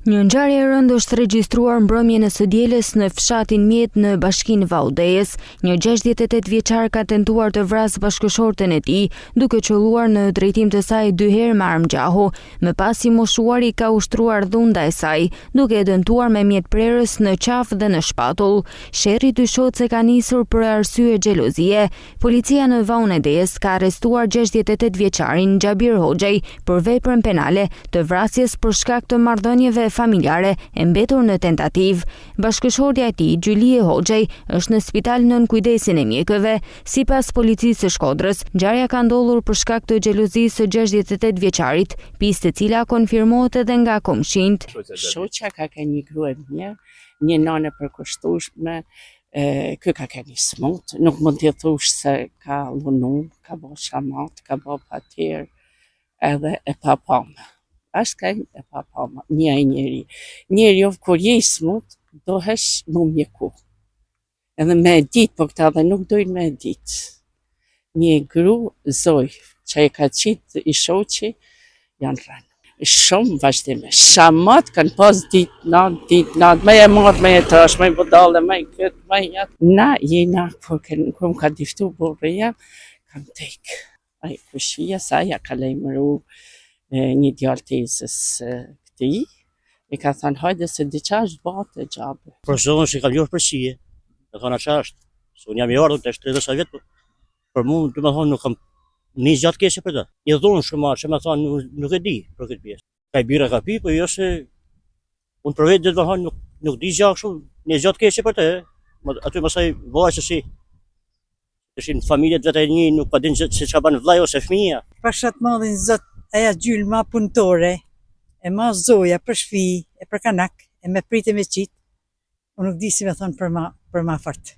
Një ngjarje e rëndë është regjistruar mbrëmjen e së dielës në fshatin Mjet në bashkinë Vaudejes. Një 68 vjeçar ka tentuar të vrasë bashkëshorten e tij, duke qelluar në drejtim të saj 2 herë me armë gjahu. Më pas i moshuari ka ushtruar dhunë ndaj saj, duke e dëmtuar me mjetprerës në qafë dhe në shpatull. Sherrri dyshohet se ka nisur për arsye xhelozie. Policia në Vaudejes ka arrestuar 68 vjeçarin Xhabir Hoxhej për veprën penale të vrasjes për shkak të marrëdhënieve familjare e mbetur në tentativë. Bashkëshortja e tij, Gjylie Hoxhej, është në spital nën kujdesin e mjekëve. Sipas policisë së Shkodrës, ngjarja ka ndodhur për shkak të xhelozisë së 68 vjeçarit, pisë e cila konfirmohet edhe nga komshinjt. Shoqja ka një grua mirë, një nane përkushtueshme, ky ka një smut, nuk mund t'i thush se ka lunu, ka bo shamat, ka bo patir, edhe e papamë. Ashtë ka e papama, një njeri. Njeri kur je i smut, dohesh mu mjeku. Edhe me dit, po këta dhe nuk dojnë me dit. Një gru zoj, që e ka qitë i shoqi, janë rënë. Shumë vazhdime. Shamat kanë pas dit, natë, me e marrë, me e tash, me e budale, me e këtë, me e jatë. Na, jena, kur më ka diftu burëja, kam tek. Ai kushia, sa ja ka lejmëru, një djalë tezës këtij, i ka thënë hajde se diqa është bate gjabe. Për zonë që i ka ljohë për shije, e thona që është, se unë jam i ardhur të 30 vjetë, për mu, du me thonë, nuk kam një gjatë kese për ta. I dhonë shumë që me thonë, nuk e di për këtë pjesë. Ka i bira ka pi, për jo se unë për vetë dhe me thonë, nuk di gjatë shumë, një gjatë kese për ta, aty mësaj vaj që si, në familjet vetë e një, nuk pa din se që ka banë vlaj ose fëmija. Pashat madhin zot, aja gjyllë ma punëtore, e ma zoja për shfi, e për kanak, e me pritë me qitë, unë nuk di si me thonë për ma fartë,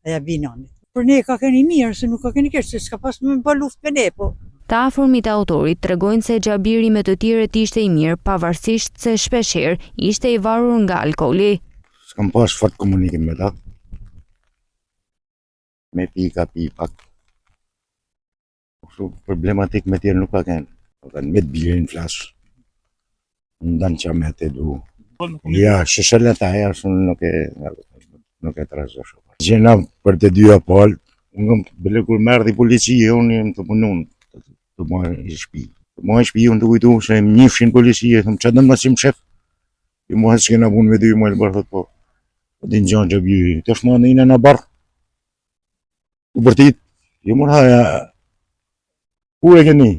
aja binonit. Për ne ka keni mirë, se nuk ka keni kërë, se s'ka pas me më luft me ne, po. Ta afërmit e autorit tregojnë se Xhabiri me të tjerët ishte i mirë, pavarësisht se shpeshherë ishte i varur nga alkooli. S'kam pas fort komunikim me ta. Me pi ka pi pak. Problematik me tjerë nuk ka kenë. Kanë me të birin flasë, ndan që me të du. Ja, shëshëllet e aja, nuk e trazë shumë. Gjena për të dyja palë, unë bële kur merdi policie, unë jem të punun, të marrë i shpi. Të marrë i shpi, unë të kujtu, se më njëfshin policie, thëmë që dëmë në qimë shef. I muhe që kena punë me dy, muhe të bërë, thëtë po. Të dinë gjanë që bjë, të shma në ine në barë. U bërtit, i mërë haja, ku e keni?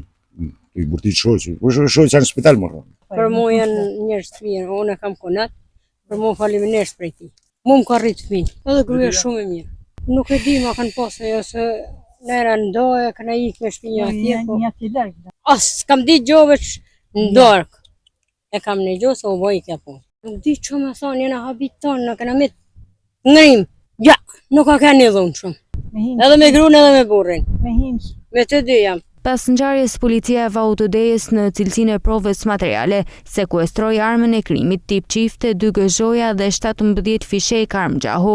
I burtit shoqë, shoqë janë në spital më rëmë. Për mu janë njërës të mirë, unë e kam konat, për mu faleminderit prej ti. Mu më ka rritë fëmijë, edhe gruaja shumë e mirë. Nuk e di ma kanë posë, jo se nëra ndoje, këna ikë me shpinja atje, po. Asë, kam di gjoveç në dorkë, e kam në gjohë se u boj kja punë. Nuk di që me thonë, jena habiton, në këna me të ngrim, ja, nuk ka ka një dhunë shumë. Edhe me grunë edhe me burrin. Me të dy jam. Pas ngjarjes, policia e Vaudejes në cilësinë e provës materiale sekuestroi armën e krimit tip çifte, 2 gëzhoja dhe 17 fishek armë gjahu.